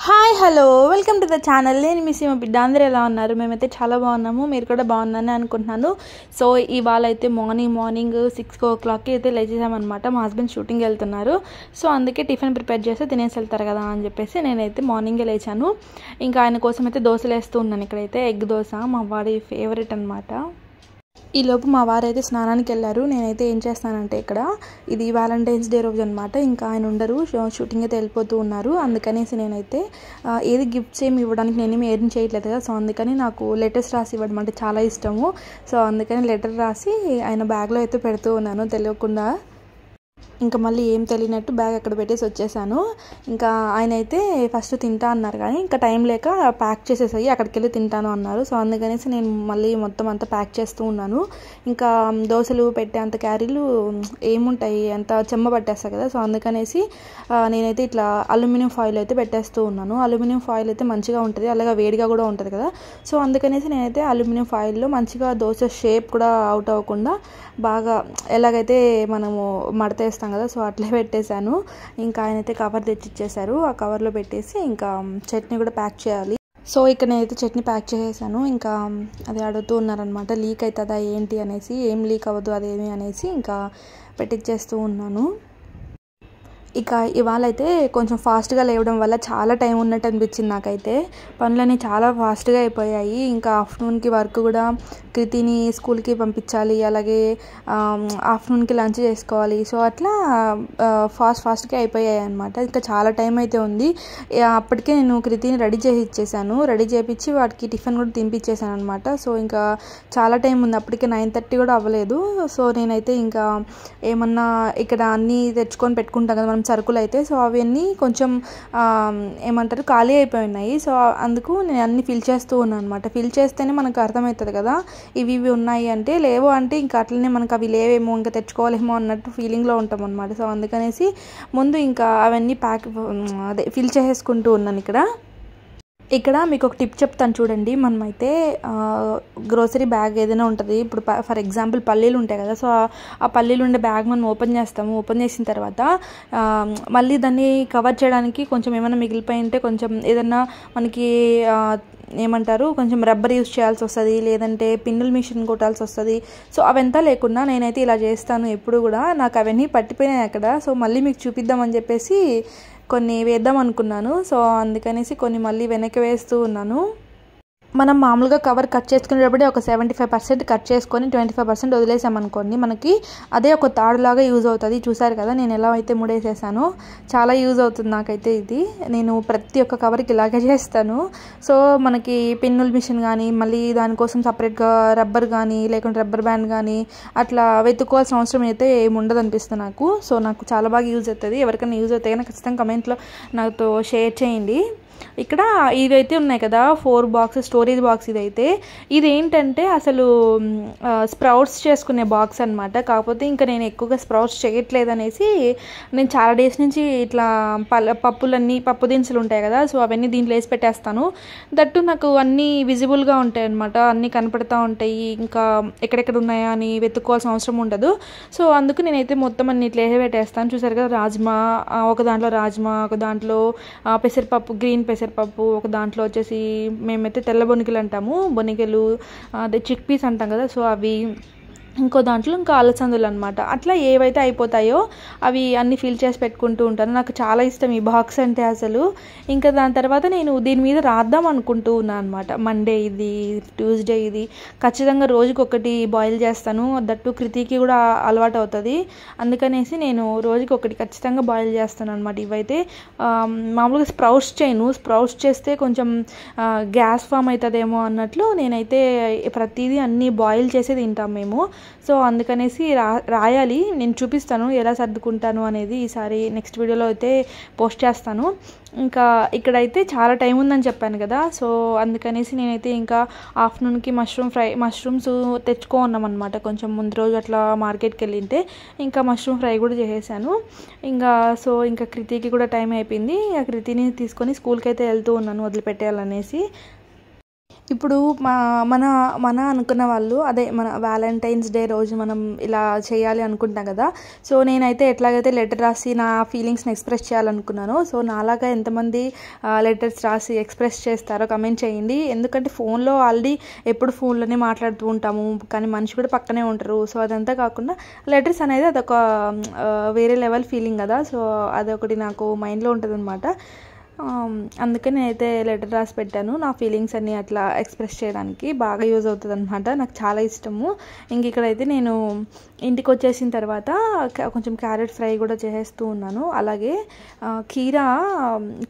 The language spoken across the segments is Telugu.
Hi hello welcome to the channel. నేను మీ సీమ బిడ్డ. అందరూ ఎలా ఉన్నారు? మేమైతే చాలా బాగున్నాము, మీరు కూడా బాగున్నారని అనుకుంటున్నాను. సో ఇవాళ అయితే మార్నింగ్ 6 o'clockకి అయితే లేచేసామన్నమాట. మా హస్బెండ్ షూటింగ్కి వెళ్తున్నారు. సో అందుకే టిఫిన్ ప్రిపేర్ చేస్తే తినేసి వెళ్తారు కదా అని చెప్పేసి నేనైతే మార్నింగే లేచాను. ఇంకా ఆయన కోసం అయితే దోశలు వేస్తూ ఉన్నాను. ఇక్కడైతే ఎగ్ దోశ మా వాడి ఫేవరెట్ అనమాట. ఈలోపు మా వారైతే స్నానానికి వెళ్ళారు. నేనైతే ఏం చేస్తానంటే ఇక్కడ ఇది వ్యాలంటైన్స్ డే రోజు అనమాట. ఇంకా ఆయన ఉండరు, షూటింగ్ అయితే వెళ్ళిపోతూ ఉన్నారు. అందుకనేసి నేనైతే ఏది గిఫ్ట్స్ ఏమి ఇవ్వడానికి నేనేమి ఏం చేయట్లేదు కదా. సో అందుకని నాకు లెటర్స్ రాసి ఇవ్వడం అంటే చాలా ఇష్టము. సో అందుకని లెటర్ రాసి ఆయన బ్యాగ్లో అయితే పెడుతూ ఉన్నాను తెలియకుండా. ఇంకా మళ్ళీ ఏం తెలియనట్టు బ్యాగ్ అక్కడ పెట్టేసి వచ్చేసాను. ఇంకా ఆయన అయితే ఫస్ట్ తింటా అన్నారు, కానీ ఇంకా టైం లేక ప్యాక్ చేసేసాయి, అక్కడికి వెళ్ళి తింటాను అన్నారు. సో అందుకనేసి నేను మళ్ళీ మొత్తం అంతా ప్యాక్ చేస్తూ ఉన్నాను. ఇంకా దోశలు పెట్టే అంత క్యారీలు ఏముంటాయి, అంత చెమ్మ పట్టేస్తాయి కదా. సో అందుకనేసి నేనైతే ఇట్లా అల్యూమినియం ఫాయిల్ అయితే పెట్టేస్తూ ఉన్నాను. అల్యూమినియం ఫాయిల్ అయితే మంచిగా ఉంటుంది, అలాగే వేడిగా కూడా ఉంటుంది కదా. సో అందుకనేసి నేనైతే అల్యూమినియం ఫాయిల్లో మంచిగా దోశ షేప్ కూడా అవుట్ అవ్వకుండా బాగా ఎలాగైతే మనము మడతేస్తాం కదా, సో అట్లే పెట్టేశాను. ఇంకా ఆయన అయితే కవర్ తెచ్చిచ్చేసారు. ఆ కవర్లో పెట్టేసి ఇంకా చట్నీ కూడా ప్యాక్ చేయాలి. సో ఇక్కడ నేనైతే చట్నీ ప్యాక్ చేసేసాను. ఇంకా అది అడుగుతూ ఉన్నారనమాట, లీక్ అవుతుందా ఏంటి అనేసి. ఏం లీక్ అవ్వదు అదేమి అనేసి ఇంకా పెట్టిచ్చేస్తూ ఉన్నాను. ఇక ఇవాళ అయితే కొంచెం ఫాస్ట్గా లేవడం వల్ల చాలా టైం ఉన్నట్టు అనిపించింది నాకైతే. పనులన్నీ చాలా ఫాస్ట్గా అయిపోయాయి. ఇంకా ఆఫ్టర్నూన్కి వర్క్ కూడా కృతిని స్కూల్కి పంపించాలి, అలాగే ఆఫ్టర్నూన్కి లంచ్ చేసుకోవాలి. సో అట్లా ఫాస్ట్గా అయిపోయాయి అనమాట. ఇంకా చాలా టైం అయితే ఉంది. అప్పటికే నేను కృతిని రెడీ చేసి ఇచ్చేసాను. రెడీ చేయించి వాటికి టిఫిన్ కూడా తినిపించేసాను అనమాట. సో ఇంకా చాలా టైం ఉంది, అప్పటికే 9:30 కూడా అవ్వలేదు. సో నేనైతే ఇంకా ఏమన్నా ఇక్కడ అన్నీ తెచ్చుకొని పెట్టుకుంటాం కదా మనం సరుకులు అయితే. సో అవన్నీ కొంచెం ఏమంటారు ఖాళీ అయిపోయినాయి. సో అందుకు నేను అన్నీ ఫిల్ చేస్తూ ఉన్నాను అనమాట. ఫిల్ చేస్తేనే మనకు అర్థమవుతుంది కదా ఇవి ఉన్నాయి అంటే. లేవు అంటే ఇంకా అట్లనే మనకు అవి లేవేమో ఇంకా తెచ్చుకోవాలేమో అన్నట్టు ఫీలింగ్లో ఉంటాం అనమాట. సో అందుకనేసి ముందు ఇంకా అవన్నీ ఫిల్ చేసేసుకుంటూ ఉన్నాను. ఇక్కడ మీకు ఒక టిప్ చెప్తాను చూడండి. మనమైతే గ్రోసరీ బ్యాగ్ ఏదైనా ఉంటుంది, ఇప్పుడు ఫర్ ఎగ్జాంపుల్ పల్లీలు ఉంటాయి కదా. సో ఆ పల్లీలు ఉండే బ్యాగ్ మనం ఓపెన్ చేస్తాము. ఓపెన్ చేసిన తర్వాత మళ్ళీ దాన్ని కవర్ చేయడానికి కొంచెం ఏమైనా మిగిలిపోయి ఉంటే కొంచెం ఏదన్నా మనకి ఏమంటారు కొంచెం రబ్బర్ యూజ్ చేయాల్సి వస్తుంది, లేదంటే పిన్నుల మిషన్ కొట్టాల్సి వస్తుంది. సో అవంతా లేకుండా నేనైతే ఇలా చేస్తాను ఎప్పుడు కూడా. నాకు అవన్నీ పట్టిపోయినాయి అక్కడ. సో మళ్ళీ మీకు చూపిద్దామని చెప్పేసి కొన్ని వేద్దాం అనుకున్నాను. సో అందుకనేసి కొన్ని మళ్ళీ వెనక్కి వేస్తూ ఉన్నాను. మనం మామూలుగా కవర్ కట్ చేసుకునేటప్పుడే ఒక 75% కట్ చేసుకొని 25% వదిలేసామనుకోండి, మనకి అదే ఒక తాడులాగా యూజ్ అవుతుంది. చూసారు కదా నేను ఎలా అయితే ముడేసేసాను. చాలా యూజ్ అవుతుంది నాకైతే ఇది. నేను ప్రతి ఒక్క కవర్కి ఇలాగే చేస్తాను. సో మనకి పిన్నుల మిషన్ కానీ మళ్ళీ దానికోసం సపరేట్గా రబ్బర్ కానీ లేకుంటే రబ్బర్ బ్యాండ్ కానీ అట్లా వెతుక్కోవాల్సిన అవసరం అయితే ఏముండదు అనిపిస్తుంది నాకు. సో నాకు చాలా బాగా యూజ్ అవుతుంది. ఎవరికైనా యూజ్ అవుతాయి కానీ ఖచ్చితంగా కమెంట్లో నాతో షేర్ చేయండి. ఇక్కడ ఇవైతే ఉన్నాయి కదా 4 బాక్స్ స్టోరేజ్ బాక్స్. ఇదేంటంటే అసలు స్ప్రౌట్స్ చేసుకునే బాక్స్ అనమాట. కాకపోతే ఇంకా నేను ఎక్కువగా స్ప్రౌట్స్ చేయట్లేదు అనేసి నేను చాలా డేస్ నుంచి ఇట్లా పప్పు దినుసులు ఉంటాయి కదా, సో అవన్నీ దీంట్లో వేసి పెట్టేస్తాను. దట్టు నాకు అన్నీ విజిబుల్గా ఉంటాయి అనమాట, అన్నీ కనపడుతూ ఉంటాయి. ఇంకా ఎక్కడెక్కడ ఉన్నాయా అని వెతుక్కోవాల్సిన అవసరం ఉండదు. సో అందుకు నేనైతే మొత్తం అన్ని ఇట్లా వేసి పెట్టేస్తాను. చూసారు కదా రాజ్మా, ఒక దాంట్లో రాజ్మా, ఒక దాంట్లో పెసరపప్పు, గ్రీన్ పెసరపప్పు, ఒక దాంట్లో వచ్చేసి మేమైతే తెల్ల బొనికలు అంటాము, బొనికలు అదే చిక్ పీస్ అంటాం కదా. సో అవి, ఇంకో దాంట్లో ఇంకా అలసందులు అనమాట. అట్లా ఏవైతే అయిపోతాయో అవి అన్నీ ఫిల్ చేసి పెట్టుకుంటూ ఉంటాను. నాకు చాలా ఇష్టం ఈ బాక్స్ అంటే అసలు. ఇంకా దాని తర్వాత నేను దీని మీద రాద్దాం అనుకుంటూ ఉన్నాను అనమాట. మండే ఇది, ట్యూస్డే ఇది, ఖచ్చితంగా రోజుకి ఒకటి బాయిల్ చేస్తాను. దట్టు కృతికి కూడా అలవాటు అవుతుంది. అందుకనేసి నేను రోజుకి ఒకటి ఖచ్చితంగా బాయిల్ చేస్తాను అనమాట. ఇవైతే మామూలుగా స్ప్రౌట్స్ చేయను. స్ప్రౌట్స్ చేస్తే కొంచెం గ్యాస్ ఫామ్ అవుతుందేమో అన్నట్లు నేనైతే ప్రతిదీ అన్నీ బాయిల్ చేసే తింటాం మేము. సో అందుకనేసి రాయాలి. నేను చూపిస్తాను ఎలా సర్దుకుంటాను అనేది ఈసారి నెక్స్ట్ వీడియోలో అయితే పోస్ట్ చేస్తాను. ఇంకా ఇక్కడైతే చాలా టైం ఉందని చెప్పాను కదా. సో అందుకనేసి నేనైతే ఇంకా ఆఫ్టర్నూన్కి మష్రూమ్స్ తెచ్చుకున్నాం అనమాట. కొంచెం ముందు రోజు అట్లా మార్కెట్కి వెళ్ళింటే ఇంకా మష్రూమ్ ఫ్రై కూడా చేసేసాను. ఇంకా కృతికి కూడా టైం అయిపోయింది. ఆ కృతిని తీసుకొని స్కూల్కి అయితే వెళ్తూ ఉన్నాను వదిలిపెట్టేయాలనేసి. ఇప్పుడు మన మన అనుకున్న వాళ్ళు అదే మన వ్యాలంటైన్స్ డే రోజు మనం ఇలా చేయాలి అనుకుంటాం కదా. సో నేనైతే ఎట్లాగైతే లెటర్ రాసి నా ఫీలింగ్స్ని ఎక్స్ప్రెస్ చేయాలనుకున్నాను. సో నాలాగా ఎంతమంది లెటర్స్ రాసి ఎక్స్ప్రెస్ చేస్తారో కమెంట్ చేయండి. ఎందుకంటే ఫోన్లో ఆల్రెడీ ఎప్పుడు ఫోన్లోనే మాట్లాడుతూ ఉంటాము, కానీ మనిషి కూడా పక్కనే ఉంటారు. సో అదంతా కాకుండా లెటర్స్ అనేది అదొక వేరే లెవెల్ ఫీలింగ్ కదా. సో అదొకటి నాకు మైండ్లో ఉంటుంది అనమాట. అందుకే నేనైతే లెటర్ రాసి పెట్టాను. నా ఫీలింగ్స్ అన్నీ అట్లా ఎక్స్ప్రెస్ చేయడానికి బాగా యూజ్ అవుతుంది అనమాట. నాకు చాలా ఇష్టము. ఇంక ఇక్కడైతే నేను ఇంటికి వచ్చేసిన తర్వాత కొంచెం క్యారెట్ ఫ్రై కూడా చేసేస్తూ ఉన్నాను. అలాగే కీరా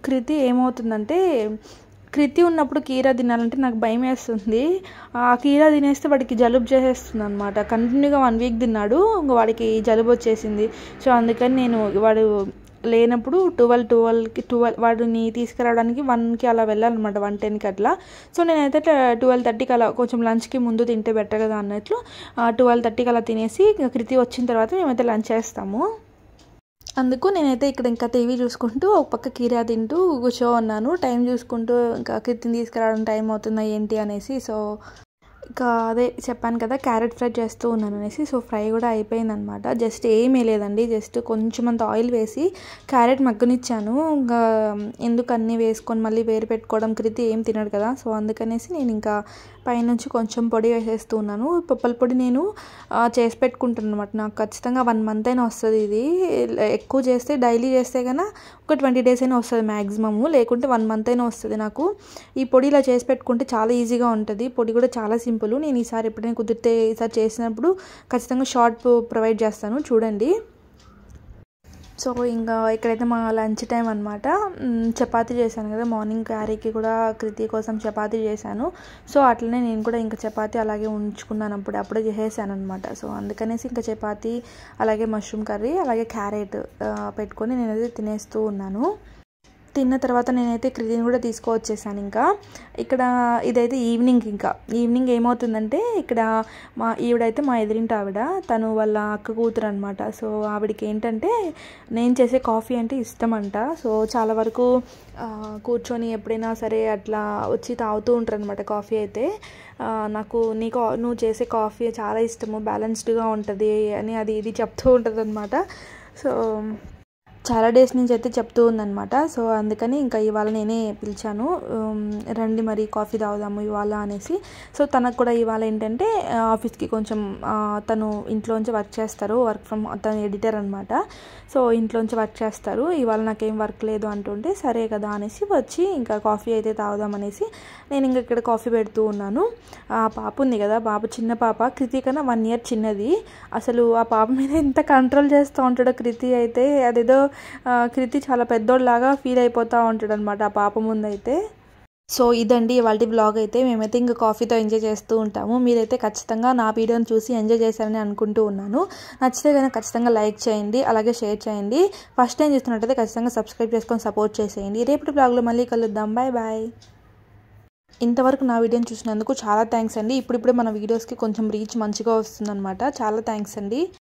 కృతి ఏమవుతుందంటే, కృతి ఉన్నప్పుడు కీరా తినాలంటే నాకు భయం వేస్తుంది. ఆ కీరా తినేస్తే వాడికి జలుబు చేసేస్తుంది అనమాట. కంటిన్యూగా 1 వీక్ తిన్నాడు, ఇంక వాడికి జలుబు వచ్చేసింది. సో అందుకని నేను వాడు లేనప్పుడు 12 వాడిని తీసుకురావడానికి 1కి అలా వెళ్ళాలన్నమాట, 1:10కి అట్లా. సో నేనైతే 12:30కి అలా కొంచెం లంచ్కి ముందు తింటే బెటర్ కదా అన్నట్లు 12:30కి అలా తినేసి కృతి వచ్చిన తర్వాత మేమైతే లంచ్ చేస్తాము. అందుకు నేనైతే ఇక్కడ ఇంకా టీవీ చూసుకుంటూ ఒక పక్క కీరా తింటూ కూర్చో ఉన్నాను, టైం చూసుకుంటూ. ఇంకా కృతిని తీసుకురావడం టైం అవుతుందా ఏంటి అనేసి. సో ఇంకా అదే చెప్పాను కదా, క్యారెట్ ఫ్రై చేస్తూ ఉన్నాను అనేసి. సో ఫ్రై కూడా అయిపోయిందనమాట. జస్ట్ ఏమీ లేదండి, జస్ట్ కొంచెం అంత ఆయిల్ వేసి క్యారెట్ మగ్గనిచ్చాను. ఇంకా ఎందుకు అన్నీ వేసుకొని మళ్ళీ వేరు పెట్టుకోవడం, కృతి ఏం తినడు కదా. సో అందుకనేసి నేను ఇంకా పైనుంచి కొంచెం పొడి వేసేస్తూ ఉన్నాను. పప్పుల పొడి నేను చేసి పెట్టుకుంటాను అనమాట. నాకు ఖచ్చితంగా 1 మంత్ అయినా వస్తుంది. ఇది ఎక్కువ చేస్తే డైలీ చేస్తే కన్నా ఒక 20 డేస్ అయినా వస్తుంది మ్యాక్సిమము, లేకుంటే 1 మంత్ అయినా వస్తుంది నాకు. ఈ పొడి ఇలా చేసి పెట్టుకుంటే చాలా ఈజీగా ఉంటుంది. పొడి కూడా చాలా సింపుల్. నేను ఈసారి ఎప్పుడైనా కుదిరితే ఈసారి చేసినప్పుడు ఖచ్చితంగా షార్ట్ ప్రొవైడ్ చేస్తాను, చూడండి. సో ఇంకా ఇక్కడైతే మా లంచ్ టైం అనమాట. చపాతీ చేశాను కదా మార్నింగ్, క్యారీకి కూడా కృతి కోసం చపాతీ చేశాను. సో అట్లనే నేను కూడా ఇంకా చపాతీ అలాగే ఉంచుకున్నాను, అప్పుడే చేసేసాను అనమాట. సో అందుకనేసి ఇంకా చపాతీ అలాగే మష్రూమ్ కర్రీ అలాగే క్యారెట్ పెట్టుకొని నేనైతే తినేస్తూ ఉన్నాను. తిన్న తర్వాత నేనైతే కృతిని కూడా తీసుకువచ్చేసాను. ఇంకా ఇక్కడ ఇదైతే ఈవినింగ్ ఏమవుతుందంటే, ఇక్కడ ఈవిడైతే మా ఎదురింటి ఆవిడ, తను వాళ్ళ అక్క కూతురు అనమాట. సో ఆవిడకి ఏంటంటే నేను చేసే కాఫీ అంటే ఇష్టం అంట. సో చాలా వరకు కూర్చొని ఎప్పుడైనా సరే అట్లా వచ్చి తాగుతూ ఉంటారు అనమాట కాఫీ అయితే. నాకు నువ్వు చేసే కాఫీ చాలా ఇష్టము, బ్యాలెన్స్డ్గా ఉంటుంది అని అది ఇది చెప్తూ ఉంటుంది అనమాట. సో చాలా డేస్ నుంచి అయితే చెప్తూ ఉందన్నమాట. సో అందుకని ఇంకా ఇవాళ నేనే పిలిచాను, రండి మరి కాఫీ తాగుదాము ఇవాళ అనేసి. సో తనకు కూడా ఇవాళ ఏంటంటే ఆఫీస్కి కొంచెం తను ఇంట్లోంచి వర్క్ చేస్తారు, తను ఎడిటర్ అనమాట. సో ఇంట్లోంచి వర్క్ చేస్తారు. ఇవాళ నాకేం వర్క్ లేదు అంటుంటే సరే కదా అనేసి వచ్చి ఇంకా కాఫీ అయితే తాగుదామనేసి నేను ఇంకా ఇక్కడ కాఫీ పెడుతూ ఉన్నాను. ఆ పాప ఉంది కదా, చిన్న పాప, కృతి కన్నా 1 year చిన్నది. అసలు ఆ పాప మీద ఎంత కంట్రోల్ చేస్తూ ఉంటాడో కృతి అయితే, అదేదో కృతి చాలా పెద్దోళ్ళలాగా ఫీల్ అయిపోతూ ఉంటాడు అనమాట ఆ పాప ముందైతే. సో ఇదండి ఇవాళ వ్లాగ్ అయితే. మేమైతే ఇంకా కాఫీతో ఎంజాయ్ చేస్తూ ఉంటాము. మీరైతే ఖచ్చితంగా నా వీడియోని చూసి ఎంజాయ్ చేశారని అనుకుంటూ ఉన్నాను. నచ్చితే కనుక ఖచ్చితంగా లైక్ చేయండి, అలాగే షేర్ చేయండి. ఫస్ట్ టైం చూస్తున్నట్టయితే ఖచ్చితంగా సబ్స్క్రైబ్ చేసుకొని సపోర్ట్ చేసేయండి. రేపటి వ్లాగ్లో మళ్ళీ కలుద్దాం. బాయ్. ఇంతవరకు నా వీడియోని చూసినందుకు చాలా థ్యాంక్స్ అండి. ఇప్పుడిప్పుడే మన వీడియోస్కి కొంచెం రీచ్ మంచిగా వస్తుందన్నమాట. చాలా థ్యాంక్స్ అండి.